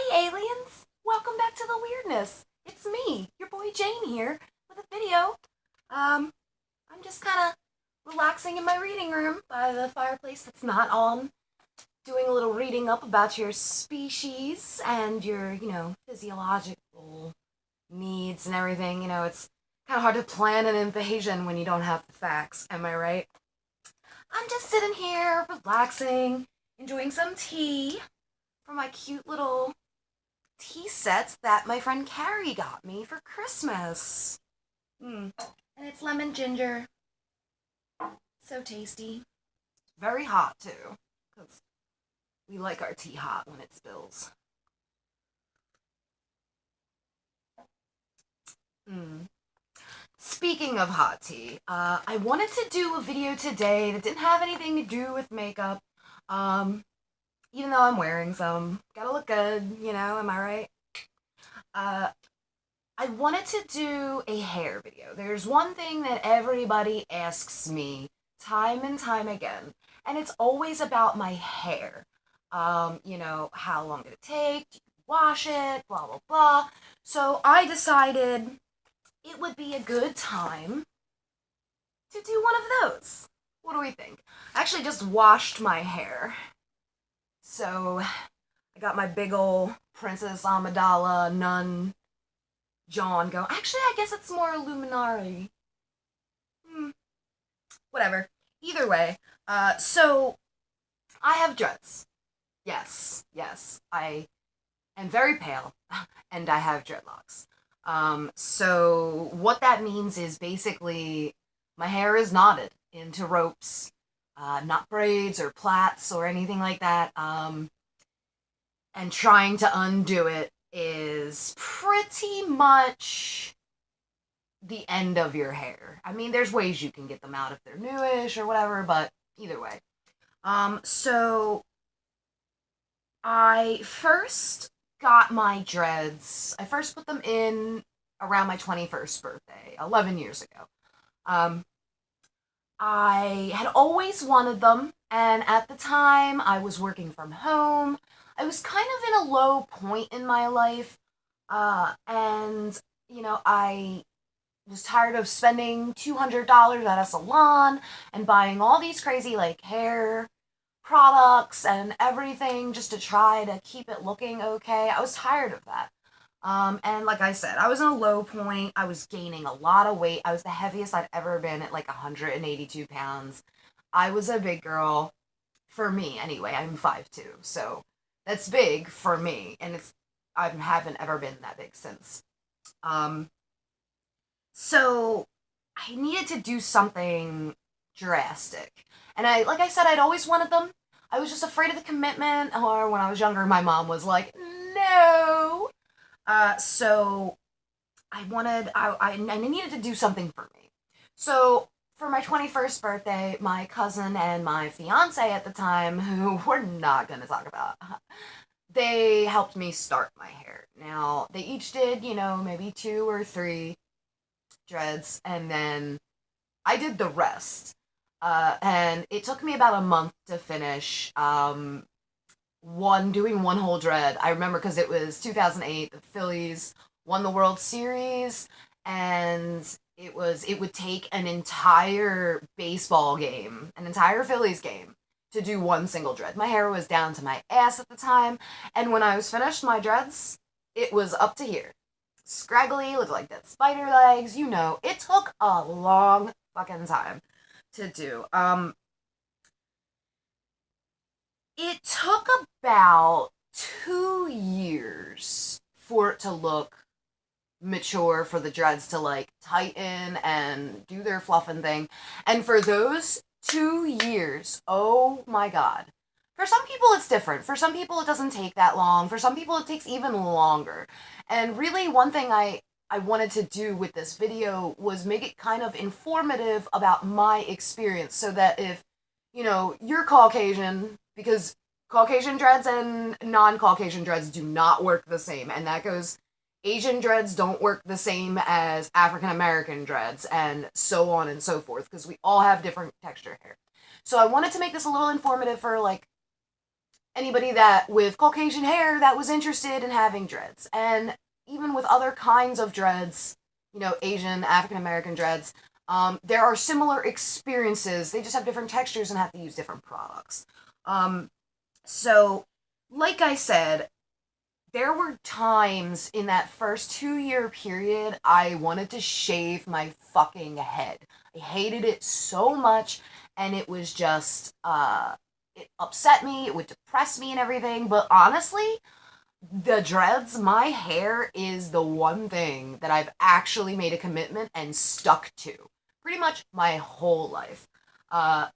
Hey aliens! Welcome back to the weirdness. It's me, your boy Jane here, with a video. I'm just kind of relaxing in my reading room by the fireplace that's not on, doing a little reading up about your species and your, physiological needs and everything. It's kind of hard to plan an invasion when you don't have the facts, am I right? I'm just sitting here, relaxing, enjoying some tea from my cute little tea sets that my friend Carrie got me for Christmas. And it's lemon ginger. So tasty. Very hot, too, because we like our tea hot when it spills. Speaking of hot tea, I wanted to do a video today that didn't have anything to do with makeup. Even though I'm wearing some. Gotta look good, am I right? I wanted to do a hair video. There's one thing that everybody asks me time and time again, and it's always about my hair. How long did it take? Did you wash it? Blah, blah, blah. So I decided it would be a good time to do one of those. What do we think? I actually just washed my hair. So I got my big ol' Princess Amidala Nun John go. Actually, I guess it's more Illuminati. Whatever. Either way, so I have dreads. Yes, I am very pale, and I have dreadlocks. So what that means is basically my hair is knotted into ropes, not braids or plaits or anything like that. And trying to undo it is pretty much the end of your hair. I mean, there's ways you can get them out if they're newish or whatever, but either way. So I first got my dreads. I first put them in around my 21st birthday, 11 years ago. I had always wanted them, and at the time I was working from home. I was kind of in a low point in my life, and, I was tired of spending $200 at a salon and buying all these crazy, hair products and everything just to try to keep it looking okay. I was tired of that. And like I said, I was in a low point. I was gaining a lot of weight. I was the heaviest I'd ever been at 182 pounds. I was a big girl. For me, anyway. I'm 5'2", so that's big for me, and I haven't ever been that big since. So I needed to do something drastic. And like I said, I'd always wanted them. I was just afraid of the commitment, or when I was younger, my mom was like, no. So I needed to do something for me. So for my 21st birthday, my cousin and my fiance at the time, who we're not going to talk about, they helped me start my hair. Now, they each did, maybe 2 or 3 dreads, and then I did the rest. And it took me about a month to finish, doing one whole dread. I remember because it was 2008, the Phillies won the World Series, and it would take an entire baseball game, an entire Phillies game, to do one single dread. My hair was down to my ass at the time, and when I was finished my dreads, it was up to here. Scraggly, looked like that spider legs, it took a long fucking time to do. It took about 2 years for it to look mature, for the dreads to tighten and do their fluffing thing. And for those 2 years, oh my god. For some people it's different. For some people it doesn't take that long. For some people it takes even longer. And really one thing I wanted to do with this video was make it kind of informative about my experience, so that if, you're Caucasian, because Caucasian dreads and non-Caucasian dreads do not work the same, and that goes, Asian dreads don't work the same as African American dreads, and so on and so forth, because we all have different texture hair. So I wanted to make this a little informative for, anybody that with Caucasian hair that was interested in having dreads. And even with other kinds of dreads, you know, Asian, African American dreads, there are similar experiences. They just have different textures and have to use different products. So, like I said, there were times in that first 2 year period I wanted to shave my fucking head. I hated it so much, and it was just, it upset me, it would depress me and everything, but honestly, the dreads, my hair is the one thing that I've actually made a commitment and stuck to pretty much my whole life. Uh,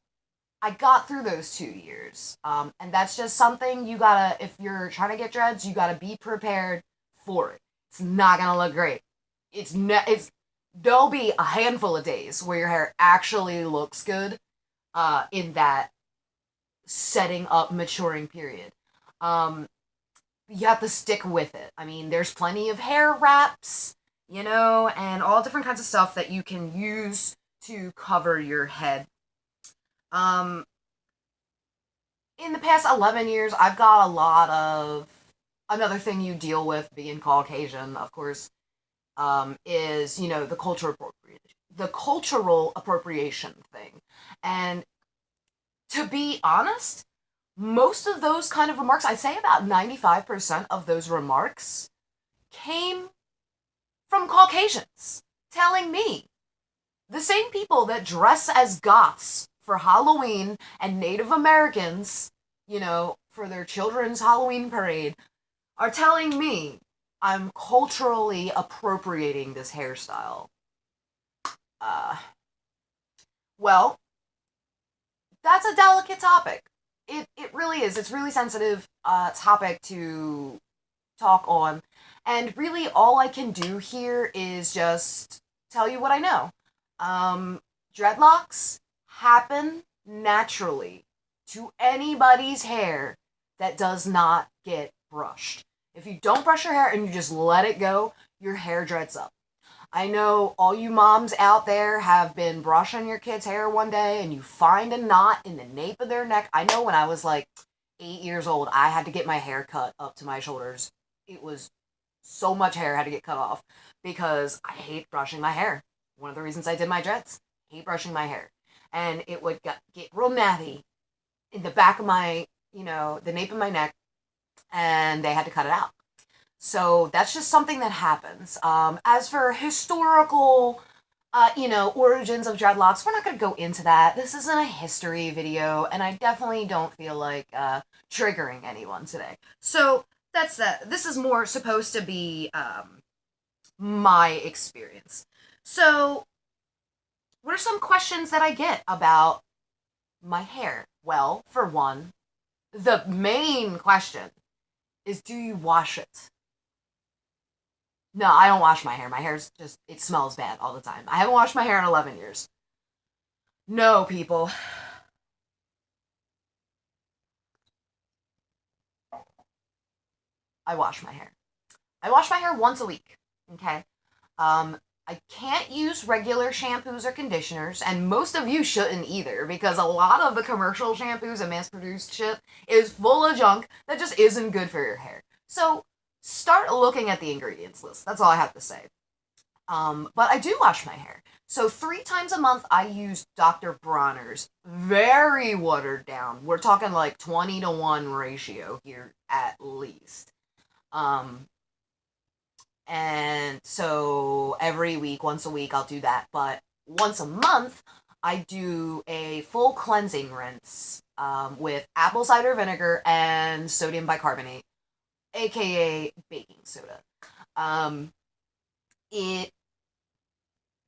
I got through those 2 years. And that's just something you gotta, if you're trying to get dreads, you gotta be prepared for it. It's not gonna look great. There'll be a handful of days where your hair actually looks good, in that setting up maturing period. Um, you have to stick with it. I mean, there's plenty of hair wraps, you know, and all different kinds of stuff that you can use to cover your head. Um, in the past 11 years, I've got a lot of another thing you deal with being Caucasian, of course, is, you know, the cultural appropriation thing. And to be honest, most of those kind of remarks, I'd say about 95% of those remarks came from Caucasians telling me, the same people that dress as goths for Halloween and Native Americans, you know, for their children's Halloween parade, are telling me I'm culturally appropriating this hairstyle. Uh, well, that's a delicate topic. It really is. It's really sensitive topic to talk on. And really, all I can do here is just tell you what I know. Dreadlocks happen naturally to anybody's hair that does not get brushed. If you don't brush your hair and you just let it go, your hair dreads up. I know all you moms out there have been brushing your kids' hair one day and you find a knot in the nape of their neck. I know when I was like 8 years old, I had to get my hair cut up to my shoulders. It was so much hair had to get cut off because I hate brushing my hair. One of the reasons I did my dreads. Hate brushing my hair. And it would get real natty in the back of my, you know, the nape of my neck, and they had to cut it out. So that's just something that happens. As for historical, you know, origins of dreadlocks, we're not going to go into that. This isn't a history video, and I definitely don't feel like triggering anyone today. So that's that. This is more supposed to be my experience. So, what are some questions that I get about my hair? Well, for one, the main question is, do you wash it? No, I don't wash my hair. My hair's just, it smells bad all the time. I haven't washed my hair in 11 years. No, people. I wash my hair. I wash my hair once a week, okay? I can't use regular shampoos or conditioners, and most of you shouldn't either, because a lot of the commercial shampoos and mass-produced shit is full of junk that just isn't good for your hair. So, start looking at the ingredients list. That's all I have to say. But I do wash my hair. So 3 times a month, I use Dr. Bronner's. Very watered down. We're talking like 20-to-1 ratio here, at least. And so every week, once a week, I'll do that. But once a month, I do a full cleansing rinse with apple cider vinegar and sodium bicarbonate, aka baking soda.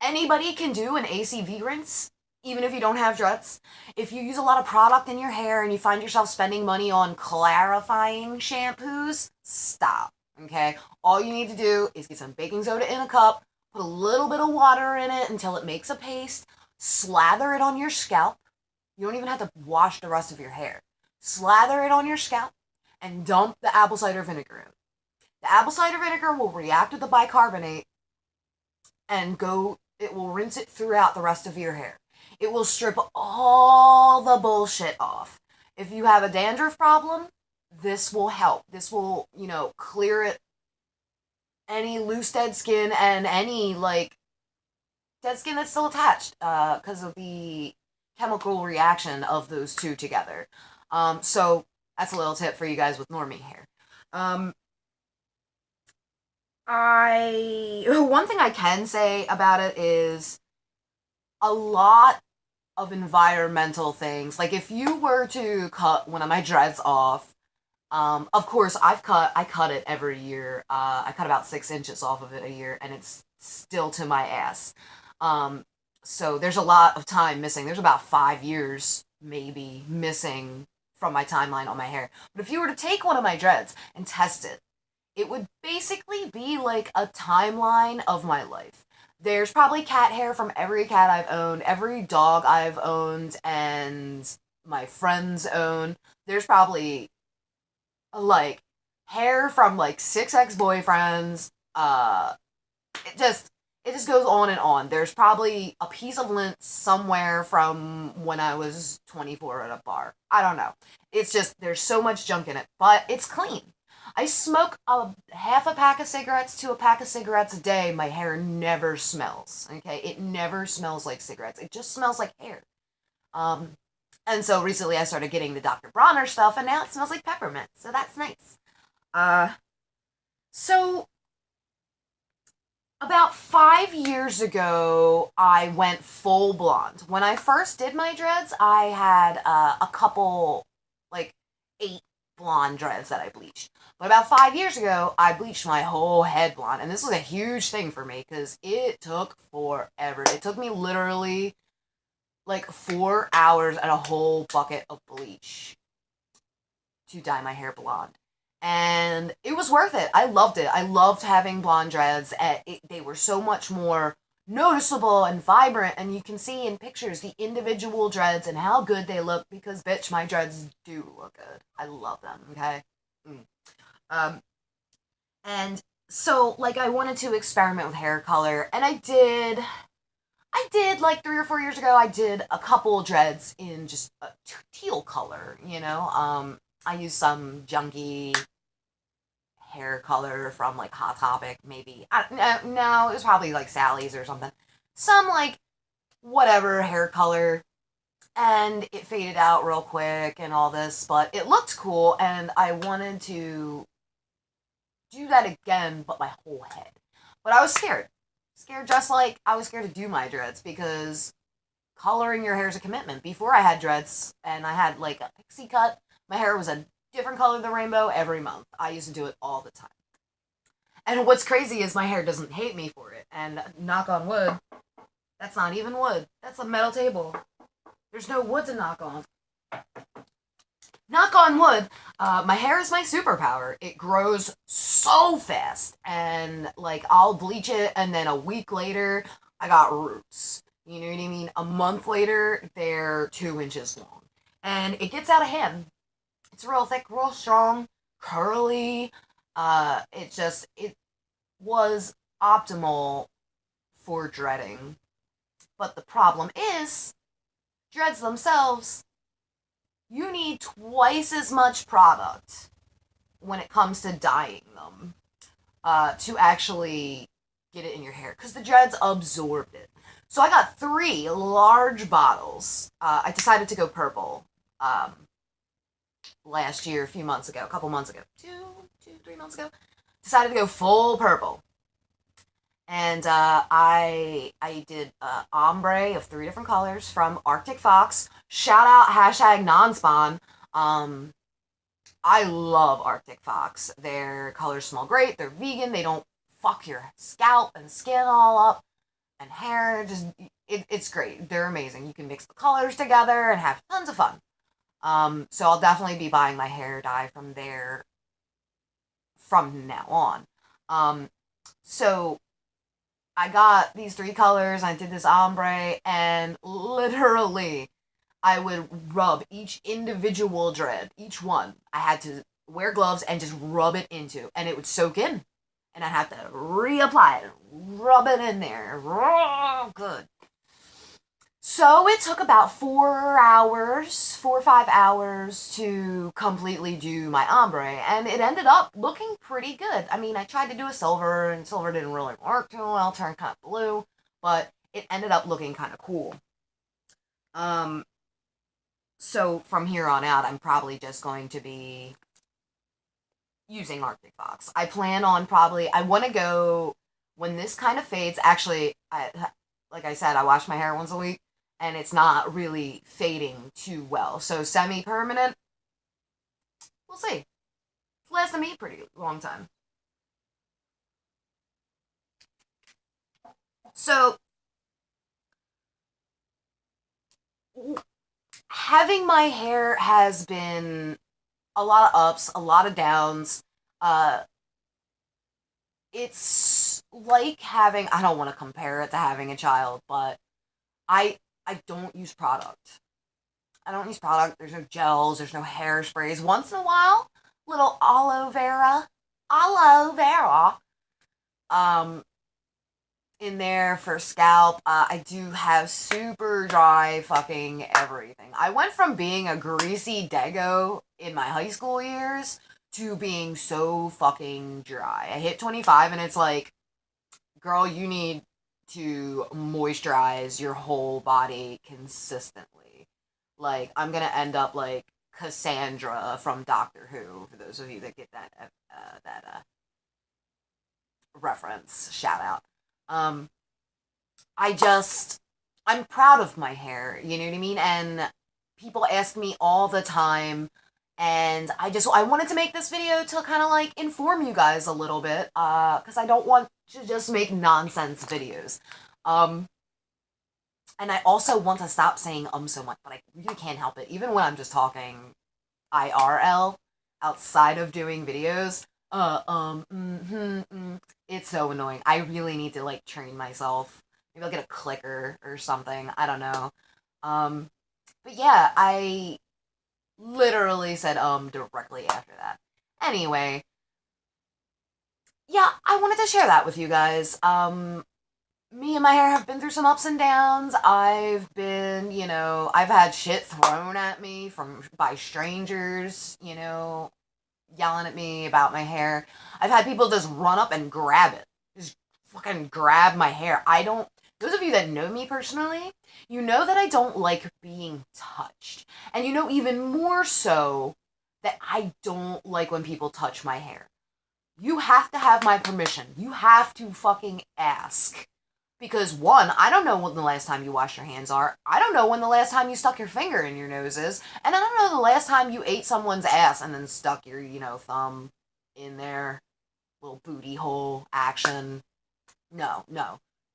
Anybody can do an ACV rinse, even if you don't have dreads. If you use a lot of product in your hair and you find yourself spending money on clarifying shampoos, stop. Okay? All you need to do is get some baking soda in a cup, put a little bit of water in it until it makes a paste, slather it on your scalp. You don't even have to wash the rest of your hair. Slather it on your scalp and dump the apple cider vinegar in. The apple cider vinegar will react with the bicarbonate and it will rinse it throughout the rest of your hair. It will strip all the bullshit off. If you have a dandruff problem, this will help. This will, clear it, any loose dead skin and any, like, dead skin that's still attached, because of the chemical reaction of those two together. So that's a little tip for you guys with normie hair. One thing I can say about it is a lot of environmental things. Like, if you were to cut one of my dreads off, of course, I cut it every year. I cut about 6 inches off of it a year, and it's still to my ass. So there's a lot of time missing. There's about 5 years, maybe, missing from my timeline on my hair. But if you were to take one of my dreads and test it, it would basically be like a timeline of my life. There's probably cat hair from every cat I've owned, every dog I've owned, and my friends own. There's probably, like, hair from, like, 6 ex-boyfriends. It just goes on and on. There's probably a piece of lint somewhere from when I was 24 at a bar. I don't know. It's just, there's so much junk in it, but it's clean. I smoke half a pack of cigarettes to a pack of cigarettes a day. My hair never smells, okay? It never smells like cigarettes. It just smells like hair. And so recently I started getting the Dr. Bronner stuff, and now it smells like peppermint, so that's nice. So about 5 years ago, I went full blonde. When I first did my dreads, I had a couple, like, 8 blonde dreads that I bleached. But about 5 years ago, I bleached my whole head blonde. And this was a huge thing for me because it took forever. It took me literally like 4 hours and a whole bucket of bleach to dye my hair blonde. And it was worth it. I loved it. I loved having blonde dreads. They were so much more noticeable and vibrant, and you can see in pictures the individual dreads and how good they look, because, bitch, my dreads do look good. I love them, okay? And so, like, I wanted to experiment with hair color, and I did, like, 3 or 4 years ago, I did a couple dreads in just a teal color, I used some junky hair color from, like, Hot Topic, maybe. No, it was probably, like, Sally's or something. Some, like, whatever hair color. And it faded out real quick and all this, but it looked cool, and I wanted to do that again, but my whole head. But I was scared. Scared just like I was scared to do my dreads, because coloring your hair is a commitment. Before I had dreads, and I had, like, a pixie cut, my hair was a different color of the rainbow every month. I used to do it all the time. And what's crazy is my hair doesn't hate me for it. And knock on wood, that's not even wood. That's a metal table. There's no wood to knock on. Knock on wood, my hair is my superpower. It grows so fast. And, like, I'll bleach it, and then a week later, I got roots. You know what I mean? A month later, they're 2 inches long. And it gets out of hand. It's real thick, real strong, curly. It was optimal for dreading. But the problem is, dreads themselves, you need twice as much product when it comes to dyeing them to actually get it in your hair, because the dreads absorbed it. So I got 3 large bottles. I decided to go purple last year, a couple months ago, 3 months ago. Decided to go full purple. And I did ombre of 3 different colors from Arctic Fox. Shout out #nonspawn. I love Arctic Fox. Their colors smell great. They're vegan. They don't fuck your scalp and skin all up and hair. It's great. They're amazing. You can mix the colors together and have tons of fun. So I'll definitely be buying my hair dye from there from now on. So I got these 3 colors, I did this ombre, and literally, I would rub each individual dread, each one. I had to wear gloves and just rub it into, and it would soak in. And I'd have to reapply it, rub it in there. Good. So it took about 4 hours, 4 or 5 hours to completely do my ombre, and it ended up looking pretty good. I mean, I tried to do a silver, and silver didn't really work too well, turned kind of blue, but it ended up looking kind of cool. Um, so from here on out, I'm probably just going to be using Arctic Fox. I plan on I want to go, when this kind of fades, actually, like I said, I wash my hair once a week, and it's not really fading too well. So semi-permanent, we'll see. It's lasted me a pretty long time. So having my hair has been a lot of ups, a lot of downs. Uh, it's like having, I don't want to compare it to having a child, but I don't use product. I don't use product. There's no gels, there's no hairsprays. Once in a while, little aloe vera, um, in there for scalp. I do have super dry fucking everything. I went from being a greasy dago in my high school years to being so fucking dry. I hit 25 and it's like, girl, you need to moisturize your whole body consistently. Like, I'm gonna end up like Cassandra from Doctor Who, for those of you that get that reference. Shout out. Um, I'm proud of my hair, you know what I mean? And people ask me all the time, and I wanted to make this video to kind of like inform you guys a little bit, because I don't want to just make nonsense videos. And I also want to stop saying so much, but I really can't help it. Even when I'm just talking IRL, outside of doing videos, it's so annoying. I really need to like train myself. Maybe I'll get a clicker or something. I don't know. But yeah, I literally said directly after that. Anyway, yeah, I wanted to share that with you guys. Me and my hair have been through some ups and downs. I've been, I've had shit thrown at me by strangers, yelling at me about my hair. I've had people just run up and grab it. Just fucking grab my hair. Those of you that know me personally, you know that I don't like being touched. And you know even more so that I don't like when people touch my hair. You have to have my permission. You have to fucking ask. Because one, I don't know when the last time you washed your hands are. I don't know when the last time you stuck your finger in your nose is. And I don't know the last time you ate someone's ass and then stuck your, thumb in their little booty hole action. No.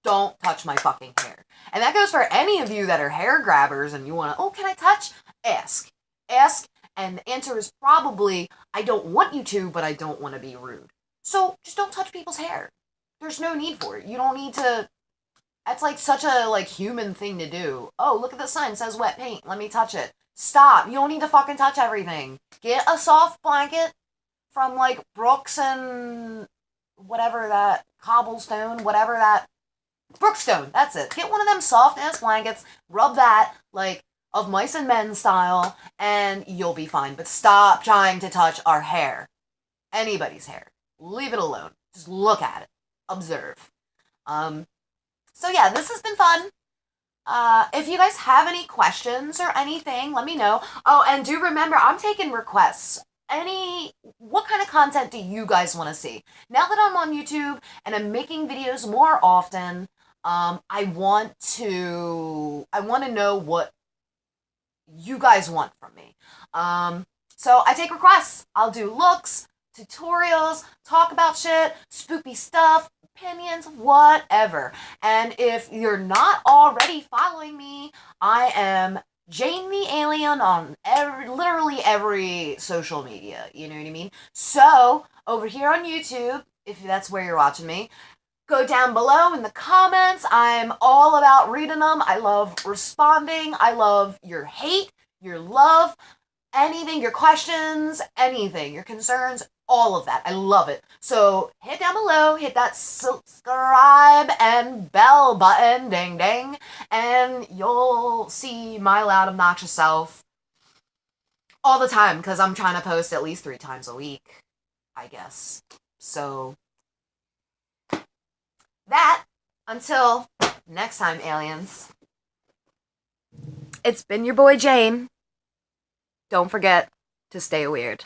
Don't touch my fucking hair. And that goes for any of you that are hair grabbers and you want to, can I touch? Ask. And the answer is probably, I don't want you to, but I don't want to be rude. So just don't touch people's hair. There's no need for it. You don't need to. That's like such a human thing to do. Oh, look at the sign, it says wet paint. Let me touch it. Stop. You don't need to fucking touch everything. Get a soft blanket from Brooks and whatever that cobblestone, whatever that Brookstone. That's it. Get one of them soft ass blankets. Rub that of mice and men style, and you'll be fine. But stop trying to touch our hair. Anybody's hair. Leave it alone. Just look at it. Observe. So yeah, this has been fun. If you guys have any questions or anything, let me know. Oh, and do remember, I'm taking requests. What kind of content do you guys want to see? Now that I'm on YouTube and I'm making videos more often, I want to know what you guys want from me. So I take requests. I'll do looks, tutorials, talk about shit, spoopy stuff, opinions, whatever. And if you're not already following me, I am Jane the Alien on literally every social media, you know what I mean? So, over here on YouTube, if that's where you're watching me, go down below in the comments. I'm all about reading them. I love responding. I love your hate, your love, anything, your questions, anything, your concerns, all of that. I love it. So hit down below, hit that subscribe and bell button, ding ding, and you'll see my loud, obnoxious self all the time, because I'm trying to post at least 3 times a week, I guess. So that, until next time, aliens, it's been your boy Jane. Don't forget to stay weird.